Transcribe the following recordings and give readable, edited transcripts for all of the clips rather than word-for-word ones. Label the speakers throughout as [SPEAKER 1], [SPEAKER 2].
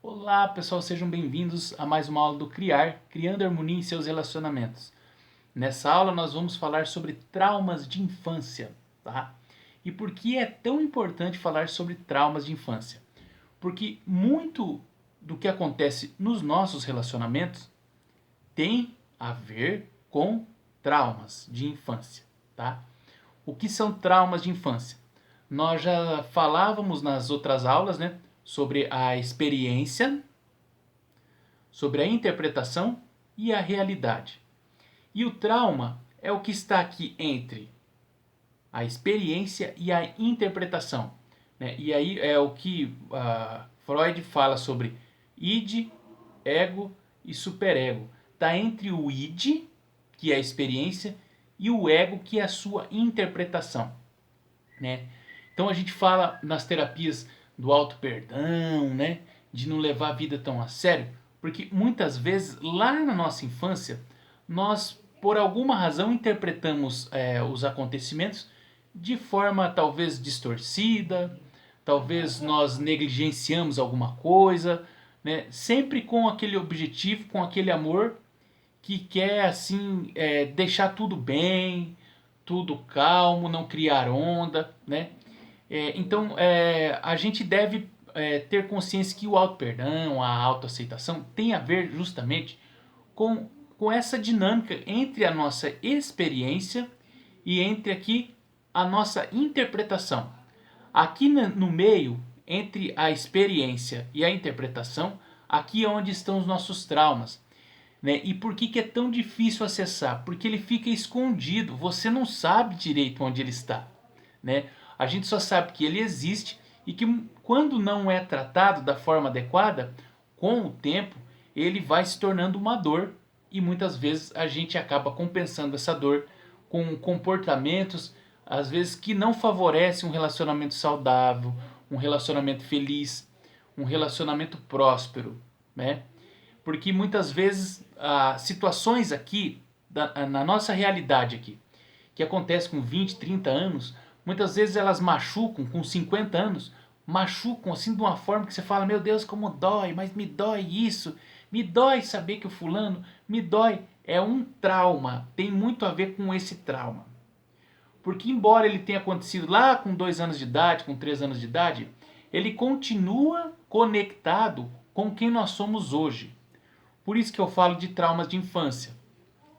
[SPEAKER 1] Olá pessoal, sejam bem-vindos a mais uma aula do Criar, Criando Harmonia em Seus Relacionamentos. Nessa aula nós vamos falar sobre traumas de infância, tá? E por que é tão importante falar sobre traumas de infância? Porque muito do que acontece nos nossos relacionamentos tem a ver com traumas de infância, tá? O que são traumas de infância? Nós já falávamos nas outras aulas, né, sobre a experiência, sobre a interpretação e a realidade. E o trauma é o que está aqui entre a experiência e a interpretação, né? E aí é o que Freud fala sobre id, ego e superego. Está entre o id, que é a experiência, e o ego, que é a sua interpretação, né? Então a gente fala nas terapias do auto-perdão, né? De não levar a vida tão a sério, porque muitas vezes lá na nossa infância nós, por alguma razão, interpretamos os acontecimentos de forma talvez distorcida, talvez nós negligenciamos alguma coisa, né? Sempre com aquele objetivo, com aquele amor que quer assim deixar tudo bem, tudo calmo, não criar onda, né? Então, a gente deve ter consciência que o auto-perdão, a autoaceitação tem a ver justamente com essa dinâmica entre a nossa experiência e entre aqui a nossa interpretação. Aqui no meio, entre a experiência e a interpretação, aqui é onde estão os nossos traumas. Né? E por que é tão difícil acessar? Porque ele fica escondido, você não sabe direito onde ele está. Né? A gente só sabe que ele existe e que quando não é tratado da forma adequada, com o tempo ele vai se tornando uma dor e muitas vezes a gente acaba compensando essa dor com comportamentos às vezes que não favorecem um relacionamento saudável, um relacionamento feliz, um relacionamento próspero, né? Porque muitas vezes situações aqui na nossa realidade aqui que acontece com 20, 30 anos, muitas vezes elas machucam com 50 anos, machucam assim de uma forma que você fala, meu Deus, como dói, mas me dói isso, me dói saber que o fulano, me dói. É um trauma, tem muito a ver com esse trauma. Porque embora ele tenha acontecido lá com 2 anos de idade, com 3 anos de idade, ele continua conectado com quem nós somos hoje. Por isso que eu falo de traumas de infância.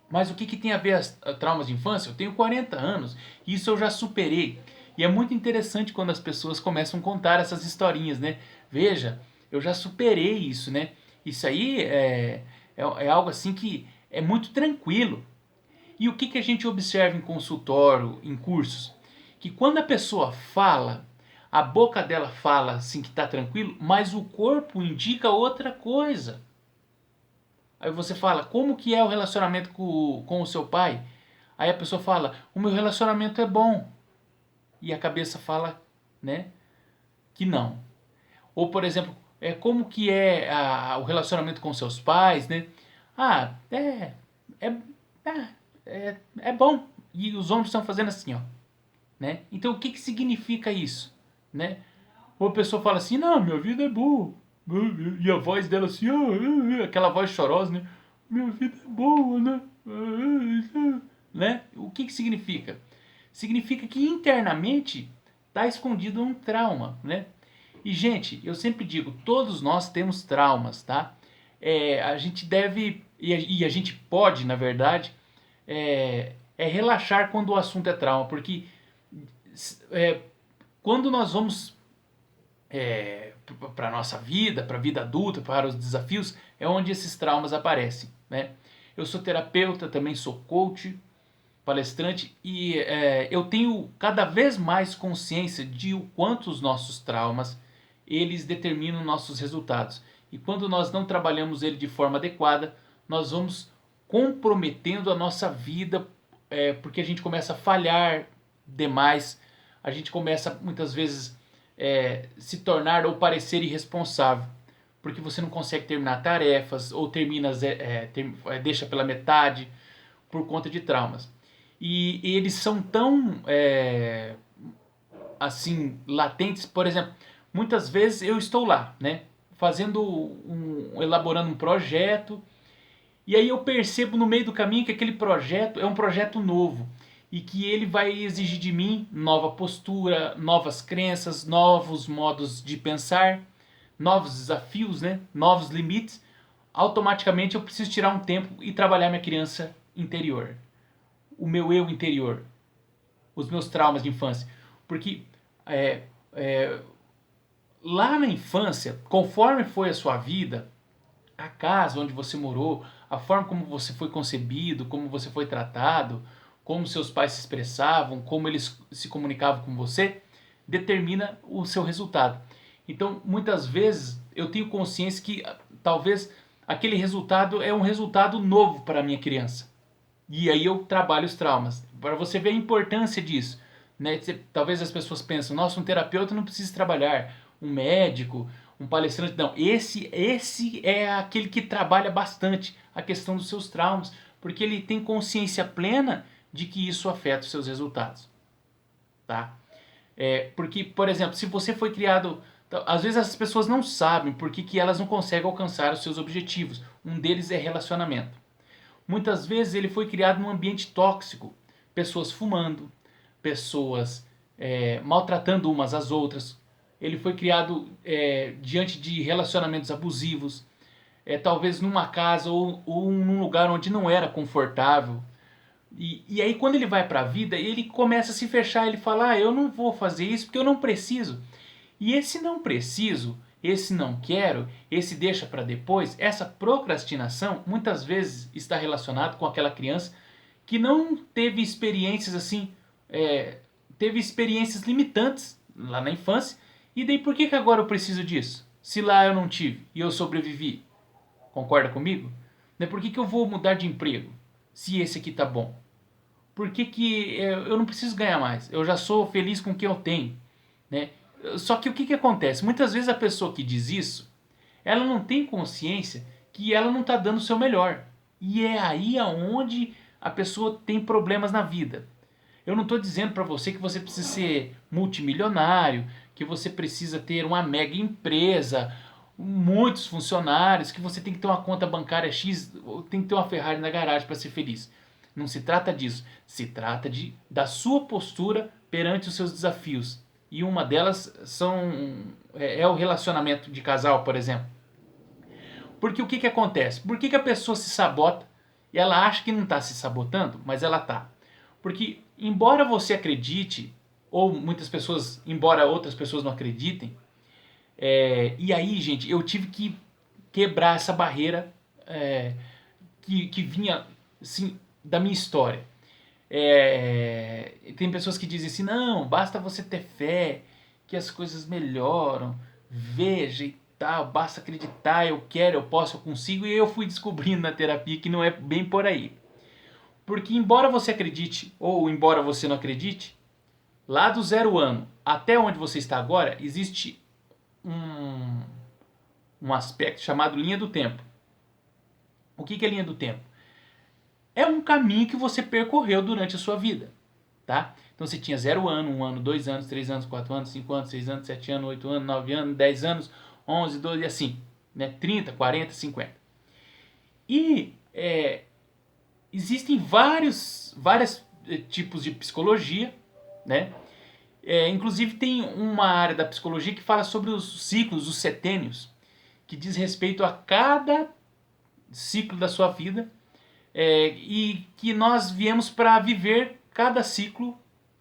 [SPEAKER 1] Mas o que tem a ver as traumas de infância? Eu tenho 40 anos e isso eu já superei. E é muito interessante quando as pessoas começam a contar essas historinhas, né? Veja, eu já superei isso, né? Isso aí é algo assim que é muito tranquilo. E o que a gente observa em consultório, em cursos? Que quando a pessoa fala, a boca dela fala assim que está tranquilo, mas o corpo indica outra coisa. Aí você fala, como que é o relacionamento com o seu pai? Aí a pessoa fala, o meu relacionamento é bom. E a cabeça fala, né, que não. Ou, por exemplo, como que é o relacionamento com seus pais, né? Ah, é, é bom. E os homens estão fazendo assim, ó. Né? Então o que significa isso? Né? Ou a pessoa fala assim, não, minha vida é boa. E a voz dela assim, aquela voz chorosa, né? Minha vida é boa, né? Né? O que significa? Significa que internamente está escondido um trauma, né? E, gente, eu sempre digo, todos nós temos traumas, tá? A gente deve, e a gente pode, na verdade, relaxar quando o assunto é trauma, porque é, quando nós vamos para a nossa vida, para a vida adulta, para os desafios, é onde esses traumas aparecem. Né? Eu sou terapeuta, também sou coach, palestrante e eu tenho cada vez mais consciência de o quanto os nossos traumas eles determinam nossos resultados. E quando nós não trabalhamos ele de forma adequada, nós vamos comprometendo a nossa vida porque a gente começa a falhar demais, a gente começa muitas vezes se tornar ou parecer irresponsável, porque você não consegue terminar tarefas ou deixa pela metade por conta de traumas. E eles são tão assim latentes, por exemplo, muitas vezes eu estou lá, né, elaborando um projeto, e aí eu percebo no meio do caminho que aquele projeto é um projeto novo e que ele vai exigir de mim nova postura, novas crenças, novos modos de pensar, novos desafios, né? Novos limites. Automaticamente eu preciso tirar um tempo e trabalhar minha criança interior, o meu eu interior, os meus traumas de infância. Porque é, é, lá na infância, conforme foi a sua vida, a casa onde você morou, a forma como você foi concebido, como você foi tratado, como seus pais se expressavam, como eles se comunicavam com você, determina o seu resultado. Então, muitas vezes, eu tenho consciência que talvez aquele resultado é um resultado novo para a minha criança. E aí eu trabalho os traumas. Para você ver a importância disso. Né? Talvez as pessoas pensam, nossa, um terapeuta não precisa trabalhar, um médico, um palestrante. Não, esse é aquele que trabalha bastante a questão dos seus traumas, porque ele tem consciência plena de que isso afeta os seus resultados. Tá? Porque, por exemplo, se você foi criado... Às vezes as pessoas não sabem por que elas não conseguem alcançar os seus objetivos. Um deles é relacionamento. Muitas vezes ele foi criado num ambiente tóxico. Pessoas fumando, pessoas maltratando umas às outras. Ele foi criado diante de relacionamentos abusivos. Talvez numa casa ou num lugar onde não era confortável. E aí quando ele vai para a vida, ele começa a se fechar. Ele fala, eu não vou fazer isso porque eu não preciso. E esse não preciso, esse não quero, esse deixa para depois, essa procrastinação muitas vezes está relacionado com aquela criança que não teve experiências assim, teve experiências limitantes lá na infância, e daí por que agora eu preciso disso? Se lá eu não tive e eu sobrevivi. Concorda comigo? Por que eu vou mudar de emprego se esse aqui tá bom? Por que eu não preciso ganhar mais? Eu já sou feliz com o que eu tenho, né? Só que o que acontece? Muitas vezes a pessoa que diz isso, ela não tem consciência que ela não está dando o seu melhor. E é aí aonde a pessoa tem problemas na vida. Eu não estou dizendo para você que você precisa ser multimilionário, que você precisa ter uma mega empresa, muitos funcionários, que você tem que ter uma conta bancária X, tem que ter uma Ferrari na garagem para ser feliz. Não se trata disso. Se trata da sua postura perante os seus desafios. E uma delas é o relacionamento de casal, por exemplo. Porque o que acontece? Por que a pessoa se sabota e ela acha que não está se sabotando, mas ela está? Porque embora você acredite, ou muitas pessoas, embora outras pessoas não acreditem, e aí, gente, eu tive que quebrar essa barreira que vinha assim, da minha história. Tem pessoas que dizem assim, não, basta você ter fé, que as coisas melhoram, veja e tal, basta acreditar, eu quero, eu posso, eu consigo, e eu fui descobrindo na terapia que não é bem por aí. Porque embora você acredite, ou embora você não acredite, lá do 0 ano até onde você está agora, existe um aspecto chamado linha do tempo. O que é linha do tempo? É um caminho que você percorreu durante a sua vida, tá? Então você tinha 0 ano, 1 ano, 2 anos, 3 anos, 4 anos, 5 anos, 6 anos, 7 anos, 8 anos, 9 anos, 10 anos, 11, 12 e assim, né? 30, 40, 50. E existem vários tipos de psicologia, né? Inclusive tem uma área da psicologia que fala sobre os ciclos, os setênios, que diz respeito a cada ciclo da sua vida, e que nós viemos para viver cada ciclo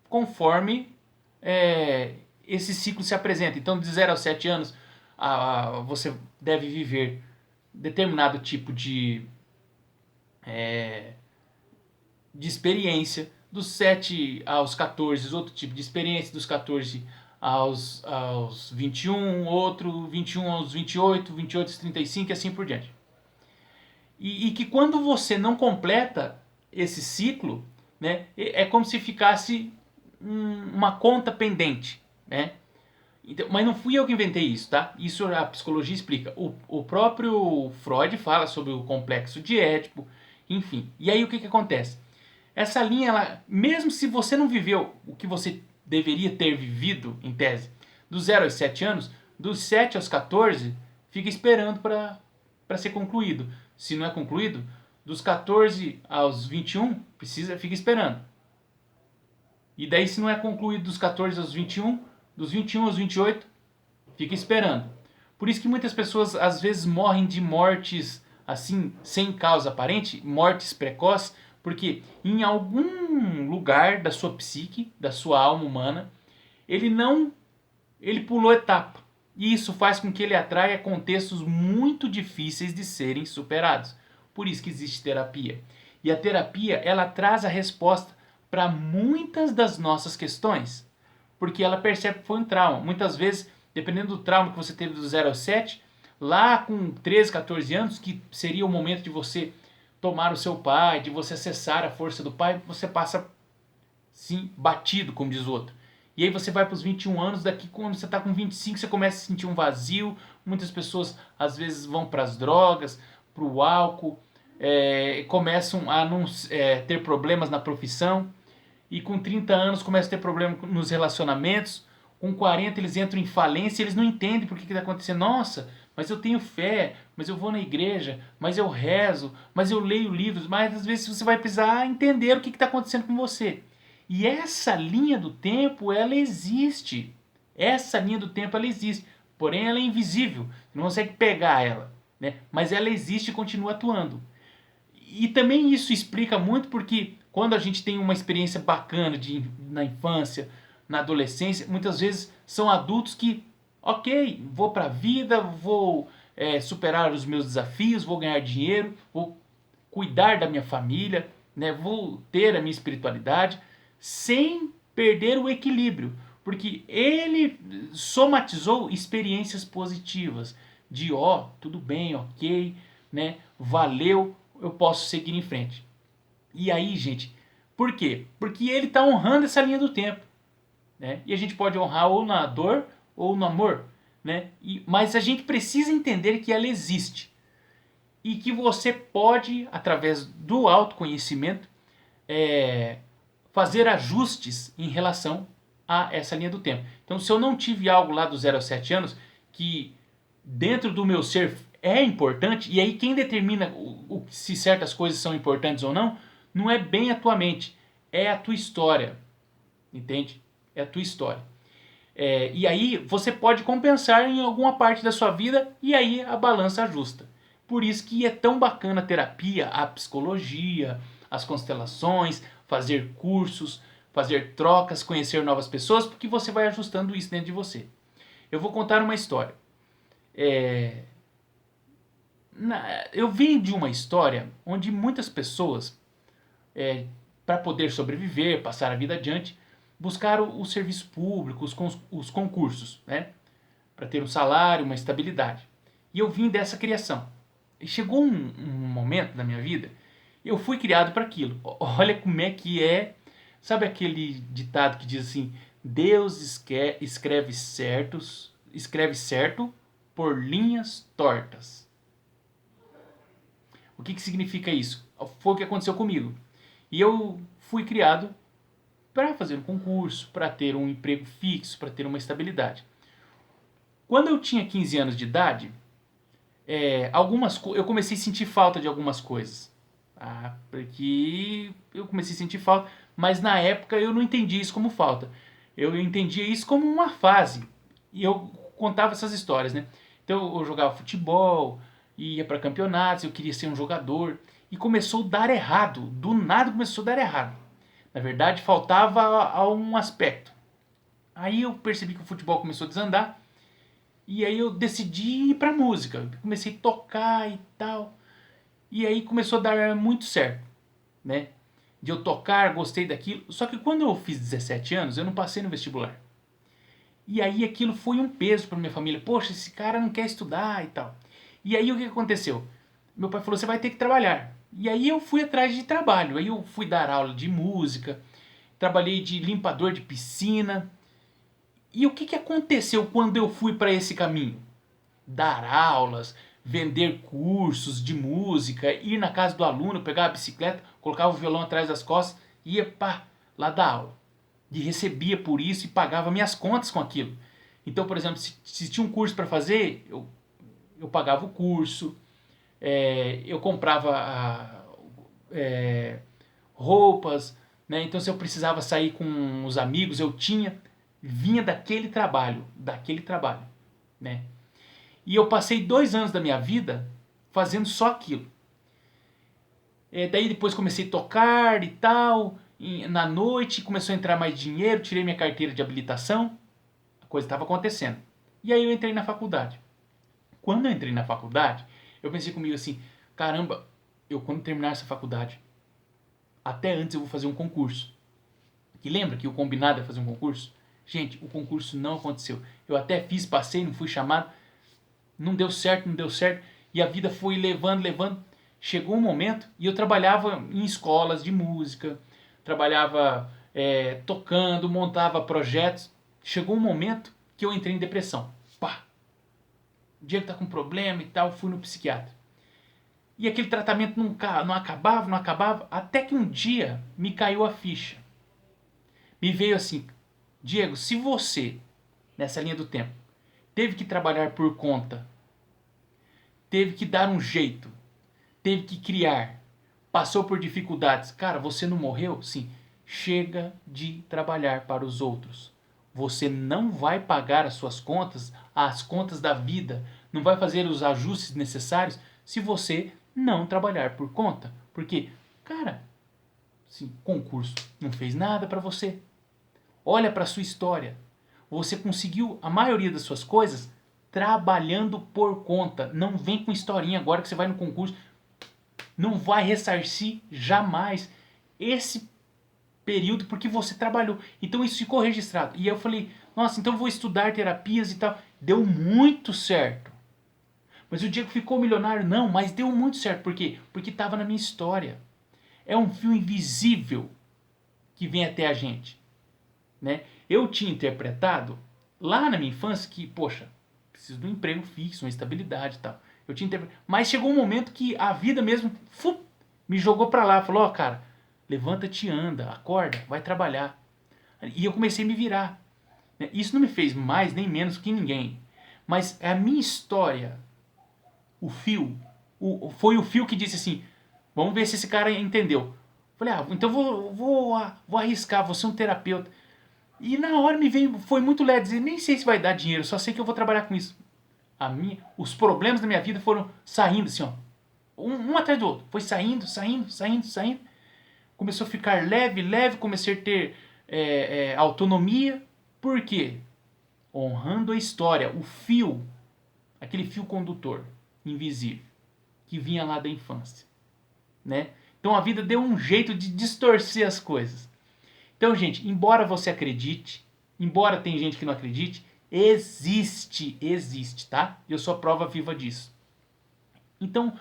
[SPEAKER 1] conforme esse ciclo se apresenta. Então, de 0 aos 7 anos, você deve viver determinado tipo de experiência. Dos 7 aos 14, outro tipo de experiência. Dos 14 aos 21, outro 21 aos 28, 28 aos 35 e assim por diante. E que quando você não completa esse ciclo, né, é como se ficasse uma conta pendente, né? Então, mas não fui eu que inventei isso, tá? Isso a psicologia explica. O próprio Freud fala sobre o complexo de Édipo, enfim. E aí o que acontece? Essa linha, ela, mesmo se você não viveu o que você deveria ter vivido, em tese, dos 0 aos 7 anos, dos 7 aos 14, fica esperando para ser concluído. Se não é concluído, dos 14 aos 21, fica esperando. E daí, se não é concluído dos 14 aos 21, dos 21 aos 28, fica esperando. Por isso que muitas pessoas às vezes morrem de mortes assim, sem causa aparente, mortes precoces, porque em algum lugar da sua psique, da sua alma humana, ele pulou etapa. E isso faz com que ele atraia contextos muito difíceis de serem superados. Por isso que existe terapia. E a terapia, ela traz a resposta para muitas das nossas questões, porque ela percebe que foi um trauma. Muitas vezes, dependendo do trauma que você teve do 0 ao 7, lá com 13, 14 anos, que seria o momento de você tomar o seu pai, de você acessar a força do pai, você passa, sim, batido, como diz o outro. E aí você vai para os 21 anos, daqui quando você está com 25, você começa a sentir um vazio. Muitas pessoas às vezes vão para as drogas, para o álcool, começam a não ter problemas na profissão. E com 30 anos começam a ter problema nos relacionamentos. Com 40 eles entram em falência e eles não entendem por que está acontecendo. Nossa, mas eu tenho fé, mas eu vou na igreja, mas eu rezo, mas eu leio livros. Mas às vezes você vai precisar entender o que está acontecendo com você. E essa linha do tempo, ela existe. Essa linha do tempo, ela existe. Porém, ela é invisível. Você não consegue pegar ela. Né? Mas ela existe e continua atuando. E também isso explica muito porque quando a gente tem uma experiência bacana na infância, na adolescência, muitas vezes são adultos que, ok, vou para a vida, vou superar os meus desafios, vou ganhar dinheiro, vou cuidar da minha família, né, vou ter a minha espiritualidade, sem perder o equilíbrio, porque ele somatizou experiências positivas, de tudo bem, ok, né, valeu, eu posso seguir em frente. E aí, gente, por quê? Porque ele está honrando essa linha do tempo, né? E a gente pode honrar ou na dor ou no amor, né? Mas a gente precisa entender que ela existe e que você pode, através do autoconhecimento, fazer ajustes em relação a essa linha do tempo. Então, se eu não tive algo lá do 0 aos 7 anos que dentro do meu ser é importante, e aí quem determina se certas coisas são importantes ou não é bem a tua mente, é a tua história, entende? É a tua história. E aí você pode compensar em alguma parte da sua vida e aí a balança ajusta. Por isso que é tão bacana a terapia, a psicologia, as constelações, fazer cursos, fazer trocas, conhecer novas pessoas, porque você vai ajustando isso dentro de você. Eu vou contar uma história. Eu vim de uma história onde muitas pessoas, para poder sobreviver, passar a vida adiante, buscaram o serviço público, os concursos, né? Para ter um salário, uma estabilidade. E eu vim dessa criação. E chegou um momento na minha vida, eu fui criado para aquilo. Olha como é que é. Sabe aquele ditado que diz assim: Deus escreve certo por linhas tortas. O que significa isso? Foi o que aconteceu comigo. E eu fui criado para fazer um concurso, para ter um emprego fixo, para ter uma estabilidade. Quando eu tinha 15 anos de idade, eu comecei a sentir falta de algumas coisas. Porque eu comecei a sentir falta, mas na época eu não entendia isso como falta. Eu entendia isso como uma fase. E eu contava essas histórias, né? Então eu jogava futebol, ia para campeonatos, eu queria ser um jogador. E começou a dar errado. Do nada começou a dar errado. Na verdade, faltava a um aspecto. Aí eu percebi que o futebol começou a desandar. E aí eu decidi ir pra música. Comecei a tocar e tal. E aí começou a dar muito certo, né? De eu tocar, gostei daquilo. Só que quando eu fiz 17 anos, eu não passei no vestibular. E aí aquilo foi um peso pra minha família. Poxa, esse cara não quer estudar e tal. E aí o que aconteceu? Meu pai falou, você vai ter que trabalhar. E aí eu fui atrás de trabalho. Aí eu fui dar aula de música. Trabalhei de limpador de piscina. E o que aconteceu quando eu fui para esse caminho? Dar aulas, vender cursos de música, ir na casa do aluno, pegar a bicicleta, colocava o violão atrás das costas, ia lá dar aula. E recebia por isso e pagava minhas contas com aquilo. Então, por exemplo, se tinha um curso para fazer, eu eu pagava o curso, eu comprava roupas, né? Então se eu precisava sair com os amigos, eu vinha daquele trabalho, né? E eu passei 2 anos da minha vida fazendo só aquilo. Daí depois comecei a tocar e tal, na noite começou a entrar mais dinheiro, tirei minha carteira de habilitação, a coisa estava acontecendo. E aí eu entrei na faculdade. Quando eu entrei na faculdade, eu pensei comigo assim, caramba, eu quando terminar essa faculdade, até antes eu vou fazer um concurso. E lembra que o combinado é fazer um concurso? Gente, o concurso não aconteceu. Eu até fiz, passei, não fui chamado, não deu certo, e a vida foi levando. Chegou um momento, e eu trabalhava em escolas de música, trabalhava tocando, montava projetos. Chegou um momento que eu entrei em depressão. Pá! O Diego tá com problema e tal, fui no psiquiatra. E aquele tratamento não acabava, até que um dia me caiu a ficha. Me veio assim, Diego, se você, nessa linha do tempo, teve que trabalhar por conta, teve que dar um jeito, teve que criar, passou por dificuldades, cara, você não morreu? Sim. Chega de trabalhar para os outros. Você não vai pagar as suas contas, as contas da vida, não vai fazer os ajustes necessários se você não trabalhar por conta. Porque, cara, sim, concurso não fez nada para você. Olha para a sua história. Você conseguiu a maioria das suas coisas trabalhando por conta. Não vem com historinha agora que você vai no concurso. Não vai ressarcir jamais esse período porque você trabalhou. Então isso ficou registrado. E eu falei, nossa, então eu vou estudar terapias e tal. Deu muito certo. Mas o Diego ficou milionário? Não, mas deu muito certo. Por quê? Porque estava na minha história. É um fio invisível que vem até a gente. Né? Eu tinha interpretado lá na minha infância que, poxa, preciso de um emprego fixo, uma estabilidade e tal. Eu tinha interpretado. Mas chegou um momento que a vida mesmo me jogou para lá. Falou, ó, cara, levanta-te, anda, acorda, vai trabalhar. E eu comecei a me virar. Isso não me fez mais nem menos que ninguém. Mas é a minha história. O fio. Foi o fio que disse assim, vamos ver se esse cara entendeu. Falei, então vou arriscar, vou ser um terapeuta. E na hora me veio, foi muito leve dizer, nem sei se vai dar dinheiro, só sei que eu vou trabalhar com isso. Os problemas da minha vida foram saindo assim, ó. Um atrás do outro. Foi saindo. Começou a ficar leve, comecei a ter autonomia. Por quê? Honrando a história, o fio, aquele fio condutor invisível, que vinha lá da infância. Né? Então a vida deu um jeito de distorcer as coisas. Então, gente, embora você acredite, embora tem gente que não acredite, existe, tá? Eu sou a prova viva disso. Então,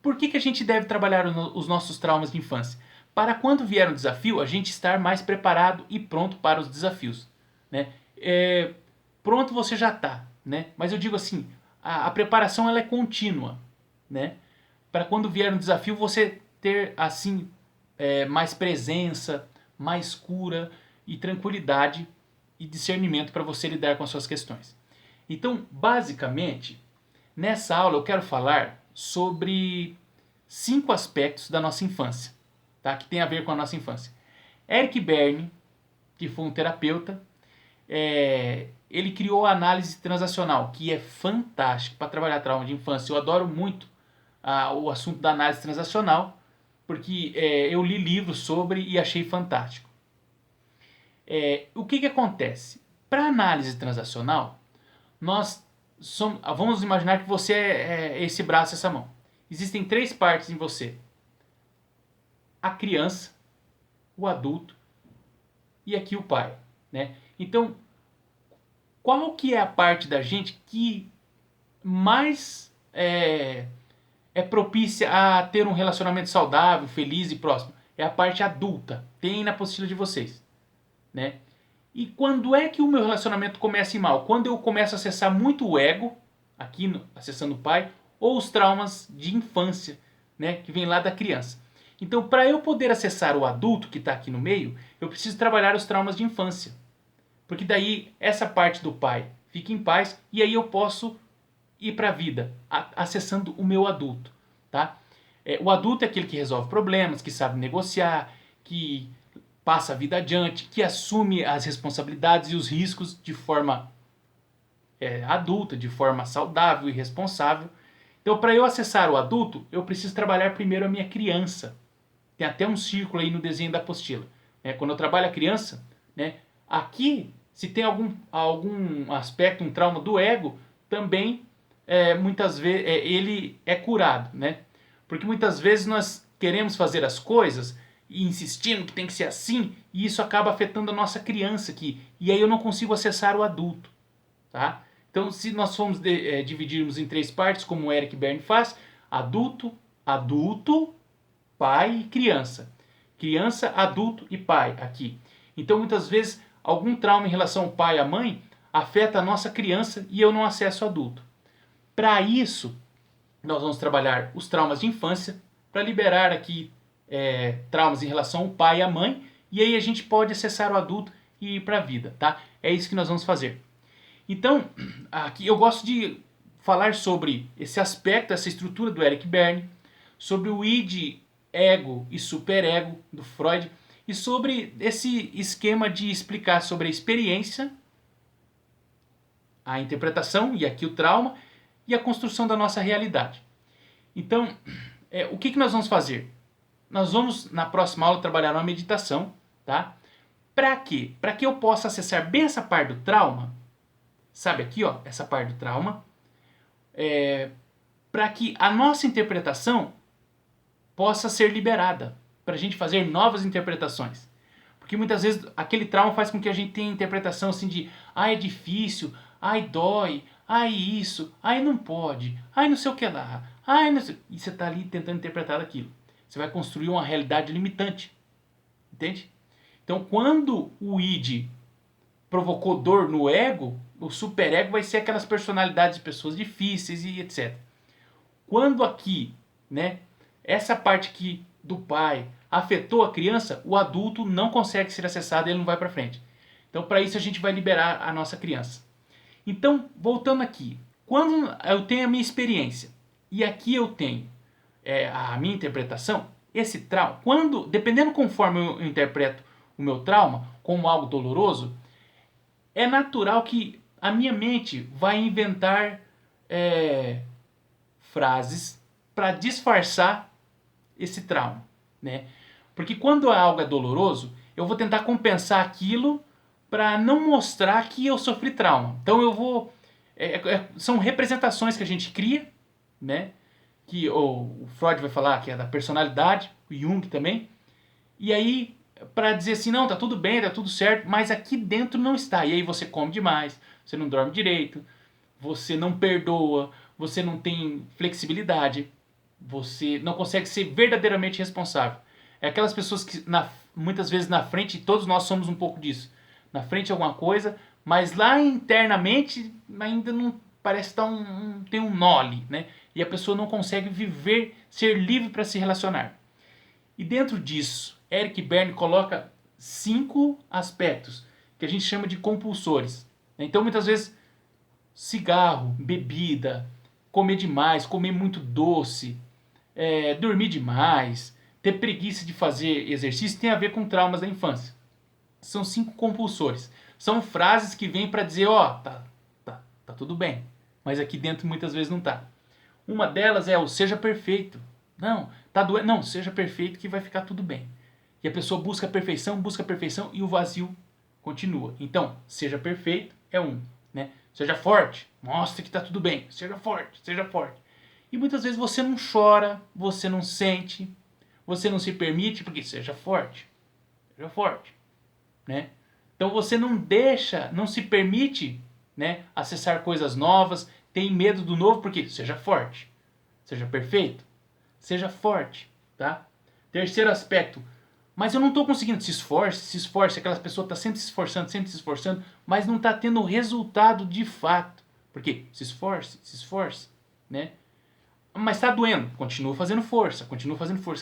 [SPEAKER 1] por que a gente deve trabalhar os nossos traumas de infância? Para quando vier um desafio, a gente estar mais preparado e pronto para os desafios. Né? Pronto você já está, né? Mas eu digo assim, a preparação ela é contínua. Né? Para quando vier um desafio, você ter assim mais presença, mais cura e tranquilidade e discernimento para você lidar com as suas questões. Então, basicamente, nessa aula eu quero falar sobre 5 aspectos da nossa infância, tá? Que tem a ver com a nossa infância. Eric Berne, que foi um terapeuta, ele criou a análise transacional, que é fantástico para trabalhar trauma de infância. Eu adoro muito o assunto da análise transacional, porque eu li livros sobre e achei fantástico. O que acontece? Para análise transacional, vamos imaginar que você é esse braço, essa mão. Existem 3 partes em você. A criança, o adulto e aqui o pai. Né? Então, qual que é a parte da gente que mais é propícia a ter um relacionamento saudável, feliz e próximo? É a parte adulta. Tem na apostila de vocês. Né? E quando é que o meu relacionamento começa a ir mal? Quando eu começo a acessar muito o ego, acessando o pai, ou os traumas de infância, né, que vem lá da criança. Então, para eu poder acessar o adulto que está aqui no meio, eu preciso trabalhar os traumas de infância. Porque daí essa parte do pai fica em paz e aí eu posso ir para a vida, acessando o meu adulto, tá? O adulto é aquele que resolve problemas, que sabe negociar, que passa a vida adiante, que assume as responsabilidades e os riscos de forma adulta, de forma saudável e responsável. Então, para eu acessar o adulto, eu preciso trabalhar primeiro a minha criança. Tem até um círculo aí no desenho da apostila. Quando eu trabalho a criança, né, aqui, se tem algum aspecto, um trauma do ego, também muitas vezes ele é curado, né? Porque muitas vezes nós queremos fazer as coisas e insistindo que tem que ser assim, e isso acaba afetando a nossa criança aqui. E aí eu não consigo acessar o adulto, tá? Então, se nós formos dividirmos em 3 partes, como o Eric Berne faz, adulto, pai e criança. Criança, adulto e pai aqui. Então, muitas vezes, algum trauma em relação ao pai e à mãe afeta a nossa criança e eu não acesso o adulto. Para isso, nós vamos trabalhar os traumas de infância para liberar aqui traumas em relação ao pai e à mãe, e aí a gente pode acessar o adulto e ir para a vida, tá? É isso que nós vamos fazer. Então, aqui eu gosto de falar sobre esse aspecto, essa estrutura do Eric Berne, sobre o id, ego e superego do Freud, e sobre esse esquema de explicar sobre a experiência, a interpretação e aqui o trauma, e a construção da nossa realidade. Então, o que nós vamos fazer? Nós vamos, na próxima aula, trabalhar uma meditação, tá? Para quê? Para que eu possa acessar bem essa parte do trauma, sabe aqui, ó, essa parte do trauma, para que a nossa interpretação possa ser liberada, para a gente fazer novas interpretações. Porque muitas vezes aquele trauma faz com que a gente tenha interpretação assim de é difícil, dói, isso, não pode, não sei o que lá, não sei... E você está ali tentando interpretar aquilo. Você vai construir uma realidade limitante. Entende? Então, quando o id provocou dor no ego, o superego vai ser aquelas personalidades de pessoas difíceis e etc. Quando aqui, né, essa parte aqui do pai afetou a criança, o adulto não consegue ser acessado e ele não vai para frente. Então, para isso, a gente vai liberar a nossa criança. Então, voltando aqui, quando eu tenho a minha experiência e aqui eu tenho a minha interpretação, esse trauma, dependendo conforme eu interpreto o meu trauma como algo doloroso, é natural que a minha mente vai inventar frases para disfarçar esse trauma, né? Porque quando algo é doloroso, eu vou tentar compensar aquilo para não mostrar que eu sofri trauma. Então eu vou... são representações que a gente cria, né? Que o Freud vai falar que é da personalidade, o Jung também. E aí, para dizer assim, não, tá tudo bem, tá tudo certo, mas aqui dentro não está. E aí você come demais, você não dorme direito, você não perdoa, você não tem flexibilidade, você não consegue ser verdadeiramente responsável. É aquelas pessoas que muitas vezes na frente, todos nós somos um pouco disso. Na frente alguma coisa, mas lá internamente ainda não parece estar tem um nó ali, né? E a pessoa não consegue viver, ser livre para se relacionar. E dentro disso, Eric Berne coloca 5 aspectos que a gente chama de compulsores. Então muitas vezes cigarro, bebida, comer demais, comer muito doce, dormir demais, ter preguiça de fazer exercício tem a ver com traumas da infância. São 5 compulsores. São frases que vêm para dizer, tá tudo bem, mas aqui dentro muitas vezes não tá. Uma delas é o seja perfeito. Não, tá doendo. Não, seja perfeito que vai ficar tudo bem. E a pessoa busca a perfeição e o vazio continua. Então, seja perfeito é um, né? Seja forte, mostre que tá tudo bem. Seja forte, seja forte. E muitas vezes você não chora, você não sente, você não se permite, porque seja forte, né? Então você não deixa, não se permite, né, acessar coisas novas, tem medo do novo, porque seja forte, seja perfeito, seja forte, tá? Terceiro aspecto, mas eu não estou conseguindo, se esforce, aquelas pessoas estão sempre se esforçando, mas não está tendo resultado de fato. Porque se esforce, né? Mas está doendo, continua fazendo força.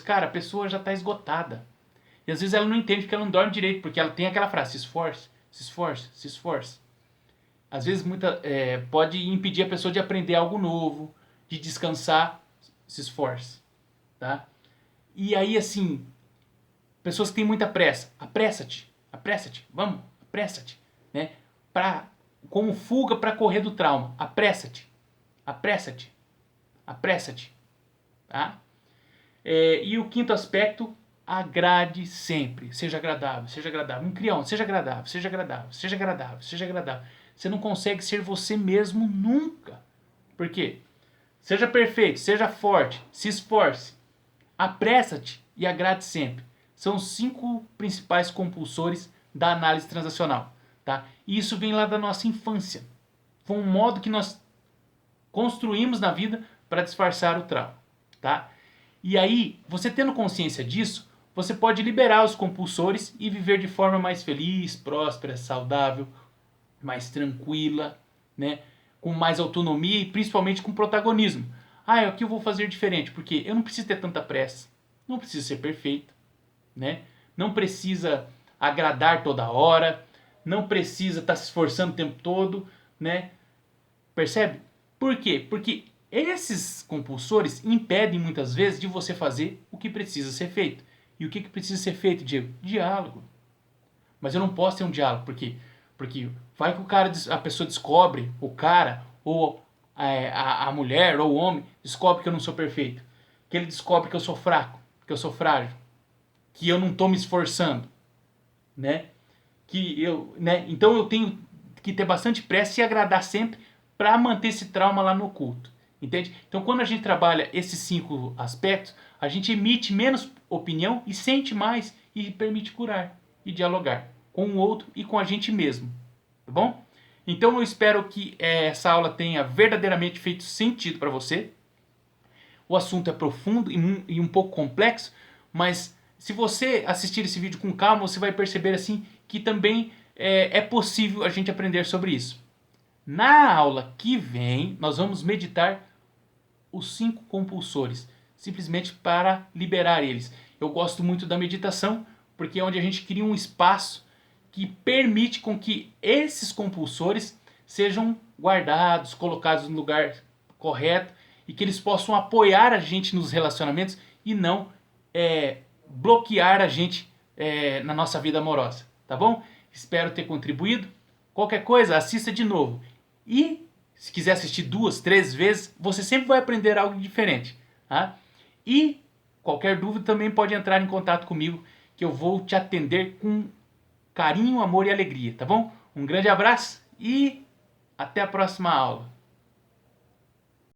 [SPEAKER 1] Cara, a pessoa já está esgotada. E às vezes ela não entende porque ela não dorme direito, porque ela tem aquela frase, se esforce. às vezes pode impedir a pessoa de aprender algo novo, de descansar, se esforce, tá? E aí, assim, pessoas que têm muita pressa, apressa-te, vamos, apressa-te, né? Como fuga para correr do trauma, apressa-te, apressa-te, apressa-te, tá? E o quinto aspecto, agrade sempre, seja agradável, seja agradável. Um crião, seja agradável, seja agradável, seja agradável, seja agradável. Você não consegue ser você mesmo nunca. Por quê? Seja perfeito, seja forte, se esforce, apressa-te e agrade sempre. São os 5 principais compulsores da análise transacional, tá? E isso vem lá da nossa infância. Foi um modo que nós construímos na vida para disfarçar o trauma, tá? E aí, você tendo consciência disso, você pode liberar os compulsores e viver de forma mais feliz, próspera, saudável, mais tranquila, né? Com mais autonomia e principalmente com protagonismo. Ah, o que eu vou fazer diferente? Porque eu não preciso ter tanta pressa, não preciso ser perfeito, né? Não precisa agradar toda hora, não precisa estar se esforçando o tempo todo, né? Percebe? Por quê? Porque esses compulsores impedem muitas vezes de você fazer o que precisa ser feito. E o que precisa ser feito, Diego? Diálogo. Mas eu não posso ter um diálogo, porque vai que a pessoa descobre, o cara, ou a mulher, ou o homem, descobre que eu não sou perfeito. Que ele descobre que eu sou fraco, que eu sou frágil, que eu não estou me esforçando, né? Então eu tenho que ter bastante pressa e agradar sempre para manter esse trauma lá no oculto. Entende? Então quando a gente trabalha esses 5 aspectos, a gente emite menos opinião e sente mais e permite curar e dialogar com o outro e com a gente mesmo. Tá bom? Então eu espero que essa aula tenha verdadeiramente feito sentido para você. O assunto é profundo e um pouco complexo, mas se você assistir esse vídeo com calma, você vai perceber assim que também é possível a gente aprender sobre isso. Na aula que vem, nós vamos meditar os 5 compulsores, simplesmente para liberar eles. Eu gosto muito da meditação, porque é onde a gente cria um espaço que permite com que esses compulsores sejam guardados, colocados no lugar correto e que eles possam apoiar a gente nos relacionamentos e não bloquear a gente na nossa vida amorosa, tá bom? Espero ter contribuído. Qualquer coisa, assista de novo. E se quiser assistir 2, 3 vezes, você sempre vai aprender algo diferente, tá? E qualquer dúvida também pode entrar em contato comigo, que eu vou te atender com carinho, amor e alegria, tá bom? Um grande abraço e até a próxima aula.